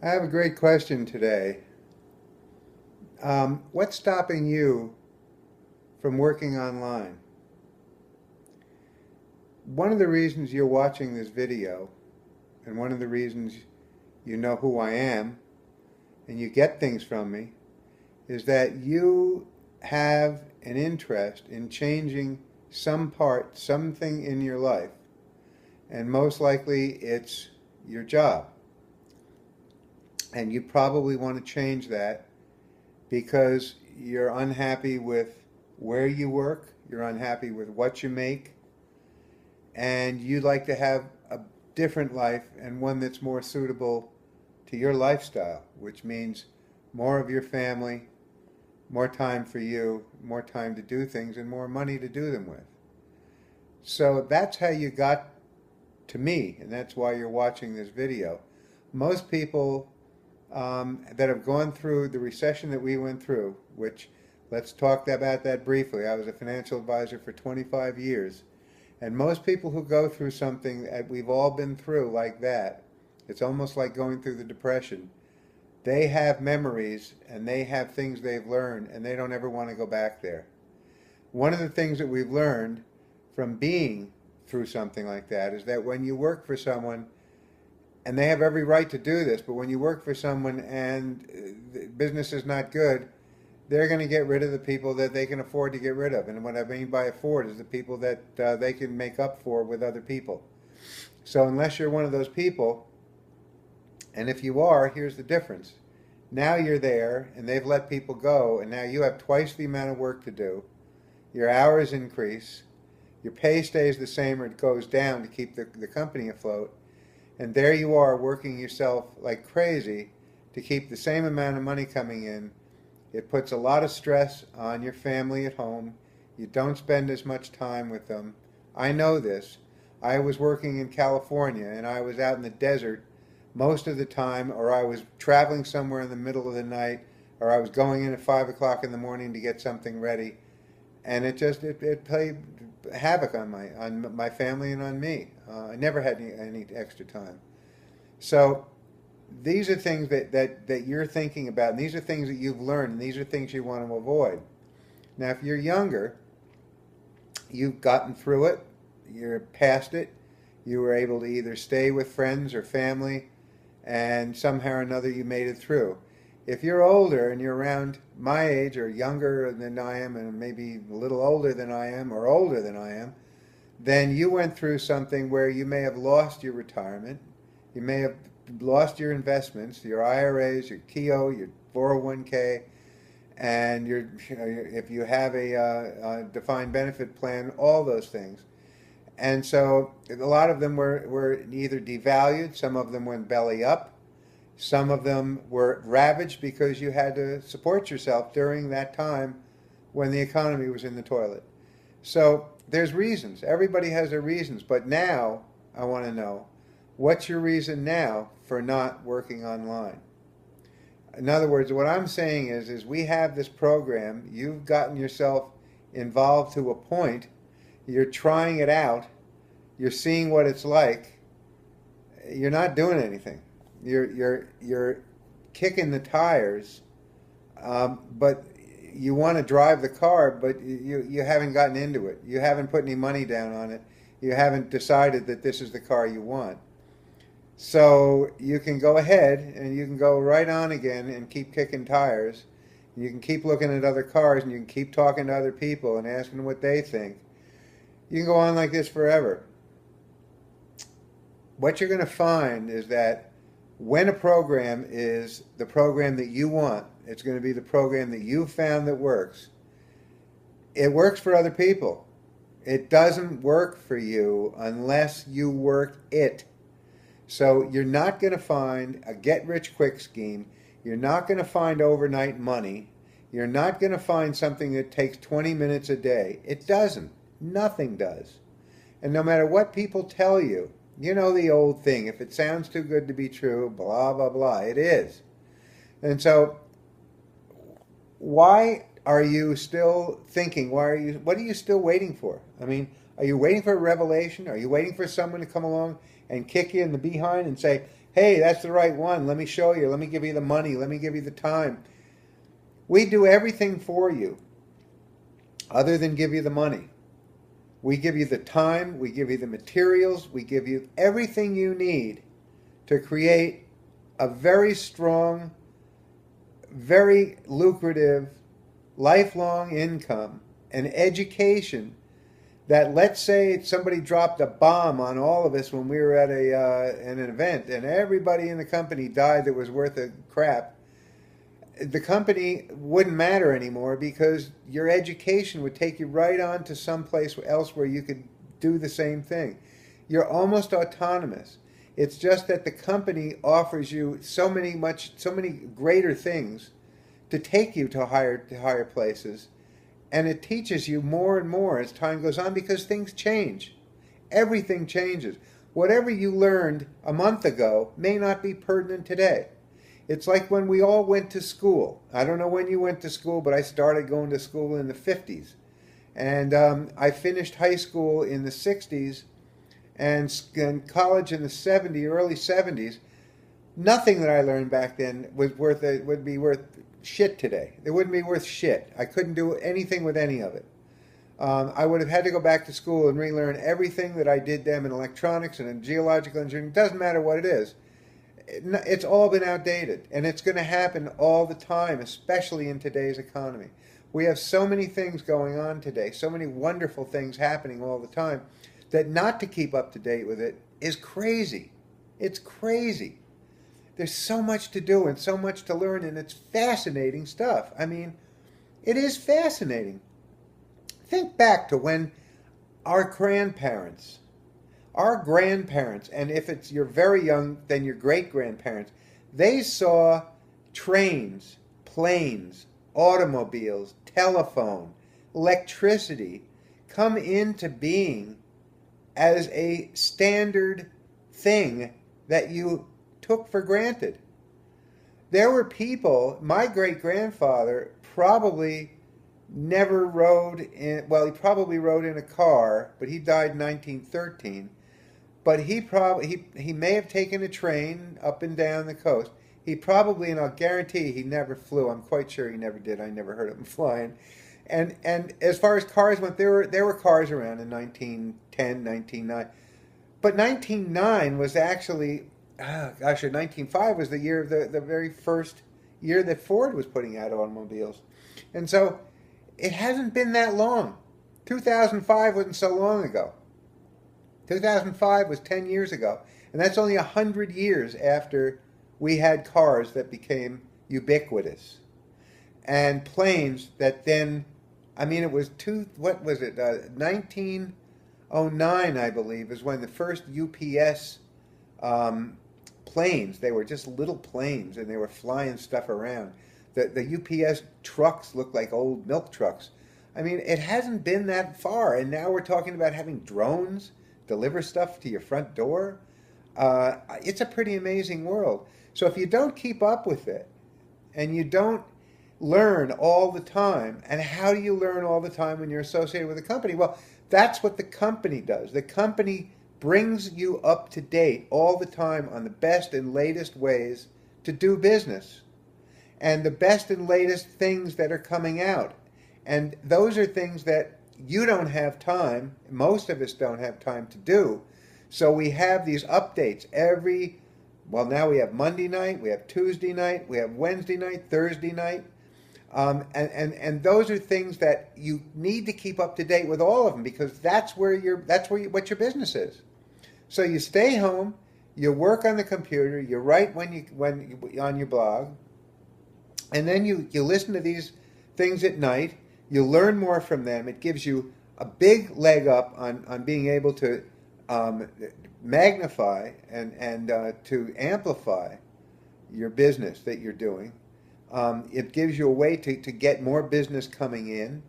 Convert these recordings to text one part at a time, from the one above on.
I have a great question today. What's stopping you from working online? One of the reasons you're watching this video, and one of the reasons you know who I am and you get things from me, is that you have an interest in changing something in your life, and most likely it's your job. And you probably want to change that because you're unhappy with where you work, you're unhappy with what you make, and you'd like to have a different life and one that's more suitable to your lifestyle, which means more of your family, more time for you, more time to do things, and more money to do them with. So that's how you got to me, and that's why you're watching this video. Most people that have gone through the recession that we went through, which let's talk about that briefly. I was a financial advisor for 25 years. And most people who go through something that we've all been through like that, it's almost like going through the Depression. They have memories and they have things they've learned and they don't ever want to go back there. One of the things that we've learned from being through something like that is that when you work for someone, and they have every right to do this, but when you work for someone and business is not good, they're going to get rid of the people that they can afford to get rid of. And what I mean by afford is the people that they can make up for with other people. So unless you're one of those people, and if you are, here's the difference. Now you're there, and they've let people go, and now you have twice the amount of work to do. Your hours increase. Your pay stays the same or it goes down to keep the company afloat. And there you are working yourself like crazy to keep the same amount of money coming in. It puts a lot of stress on your family at home. You don't spend as much time with them. I know this. I was working in California and I was out in the desert most of the time, or I was traveling somewhere in the middle of the night, or I was going in at 5 o'clock in the morning to get something ready. And it played havoc on my family and on me. I never had any extra time. So these are things that you're thinking about, and these are things that you've learned, and these are things you want to avoid. Now, if you're younger, you've gotten through it, you're past it, you were able to either stay with friends or family, and somehow or another you made it through. If you're older and you're around my age or younger than I am and maybe a little older than I am or older than I am, then you went through something where you may have lost your retirement, you may have lost your investments, your IRAs, your Keogh, your 401k, and if you have a defined benefit plan, all those things. And so a lot of them were either devalued, some of them went belly up, some of them were ravaged because you had to support yourself during that time when the economy was in the toilet. So there's reasons. Everybody has their reasons. But now I want to know, what's your reason now for not working online? In other words, what I'm saying is we have this program. You've gotten yourself involved to a point. You're trying it out. You're seeing what it's like. You're not doing anything. You're kicking the tires, but you want to drive the car, but you haven't gotten into it. You haven't put any money down on it. You haven't decided that this is the car you want. So you can go ahead and you can go right on again and keep kicking tires. You can keep looking at other cars and you can keep talking to other people and asking what they think. You can go on like this forever. What you're going to find is that when a program is the program that you want, it's going to be the program that you found that works. It works for other people. It doesn't work for you unless you work it. So you're not going to find a get-rich-quick scheme. You're not going to find overnight money. You're not going to find something that takes 20 minutes a day. It doesn't. Nothing does. And no matter what people tell you, you know the old thing, if it sounds too good to be true, blah, blah, blah, it is. And so why are you still thinking? What are you still waiting for? I mean, are you waiting for a revelation? Are you waiting for someone to come along and kick you in the behind and say, hey, that's the right one. Let me show you. Let me give you the money. Let me give you the time. We do everything for you other than give you the money. We give you the time. We give you the materials. We give you everything you need to create a very strong, very lucrative, lifelong income and education that, let's say somebody dropped a bomb on all of us when we were at an event and everybody in the company died that was worth a crap, the company wouldn't matter anymore because your education would take you right on to someplace else where you could do the same thing. You're almost autonomous. It's just that the company offers you so many greater things to take you to higher places. And it teaches you more and more as time goes on because things change. Everything changes. Whatever you learned a month ago may not be pertinent today. It's like when we all went to school. I don't know when you went to school, but I started going to school in the 50s. And I finished high school in the 60s and college in the early 70s. Nothing that I learned back then would be worth shit today. It wouldn't be worth shit. I couldn't do anything with any of it. I would have had to go back to school and relearn everything that I did then in electronics and in geological engineering. It doesn't matter what it is. It's all been outdated, and it's going to happen all the time, especially in today's economy. We have so many things going on today, so many wonderful things happening all the time, that not to keep up to date with it is crazy. It's crazy. There's so much to do and so much to learn, and it's fascinating stuff. I mean, it is fascinating. Think back to when our grandparents, and if you're very young, then your great-grandparents, they saw trains, planes, automobiles, telephone, electricity come into being as a standard thing that you took for granted. There were people, my great-grandfather probably never rode in, well, he probably rode in a car, but he died in 1913. But he may have taken a train up and down the coast. He probably, and I'll guarantee he never flew. I'm quite sure he never did. I never heard of him flying. And as far as cars went, there were cars around in 1910, 1909. But 1909 was actually, 1905 was the year of the very first year that Ford was putting out automobiles. And so it hasn't been that long. 2005 wasn't so long ago. 2005 was 10 years ago. And that's only 100 years after we had cars that became ubiquitous. And planes that then, it was 1909, I believe, is when the first UPS planes, they were just little planes and they were flying stuff around. The UPS trucks looked like old milk trucks. It hasn't been that far, and now we're talking about having drones deliver stuff to your front door. It's a pretty amazing world. So if you don't keep up with it, and you don't learn all the time, and how do you learn all the time when you're associated with a company? Well, that's what the company does. The company brings you up to date all the time on the best and latest ways to do business, and the best and latest things that are coming out. And those are things that you don't have time, most of us don't have time to do. So we have these updates now we have Monday night, we have Tuesday night, we have Wednesday night, Thursday night. And those are things that you need to keep up to date with all of them, because that's what your business is. So you stay home, you work on the computer, you write when on your blog, and then you listen to these things at night. You learn more from them. It gives you a big leg up on being able to magnify and to amplify your business that you're doing. It gives you a way to get more business coming in.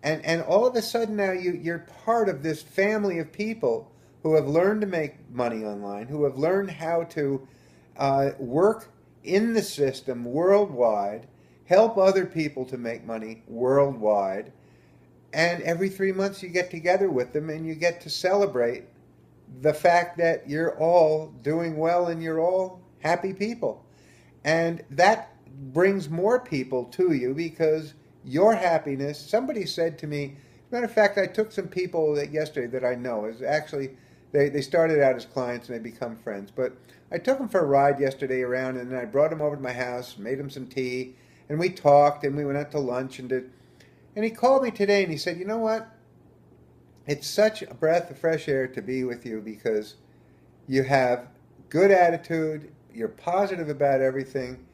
And all of a sudden now you're part of this family of people who have learned to make money online, who have learned how to work in the system worldwide, help other people to make money worldwide, and every 3 months you get together with them and you get to celebrate the fact that you're all doing well and you're all happy people. And that brings more people to you because your happiness. Somebody said to me, matter of fact, I took some people that yesterday that I know is actually they started out as clients and they become friends. But I took them for a ride yesterday around, and then I brought them over to my house, made them some tea, and we talked, and we went out to lunch and did. And he called me today and he said, "You know what? It's such a breath of fresh air to be with you because you have good attitude, you're positive about everything,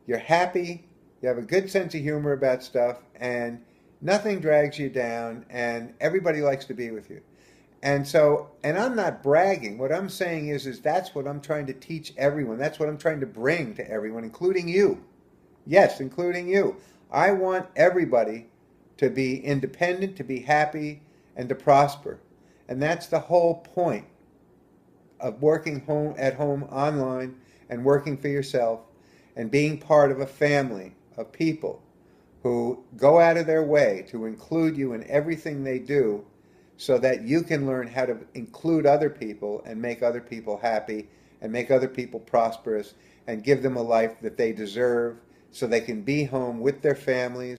you're happy, you have a good sense of humor about stuff, and nothing drags you down, and everybody likes to be with you." And so, and I'm not bragging. What I'm saying is that's what I'm trying to teach everyone. That's what I'm trying to bring to everyone, including you. Yes, including you. I want everybody to be independent, to be happy, and to prosper. And that's the whole point of working home at home online and working for yourself and being part of a family of people who go out of their way to include you in everything they do so that you can learn how to include other people and make other people happy and make other people prosperous and give them a life that they deserve so they can be home with their families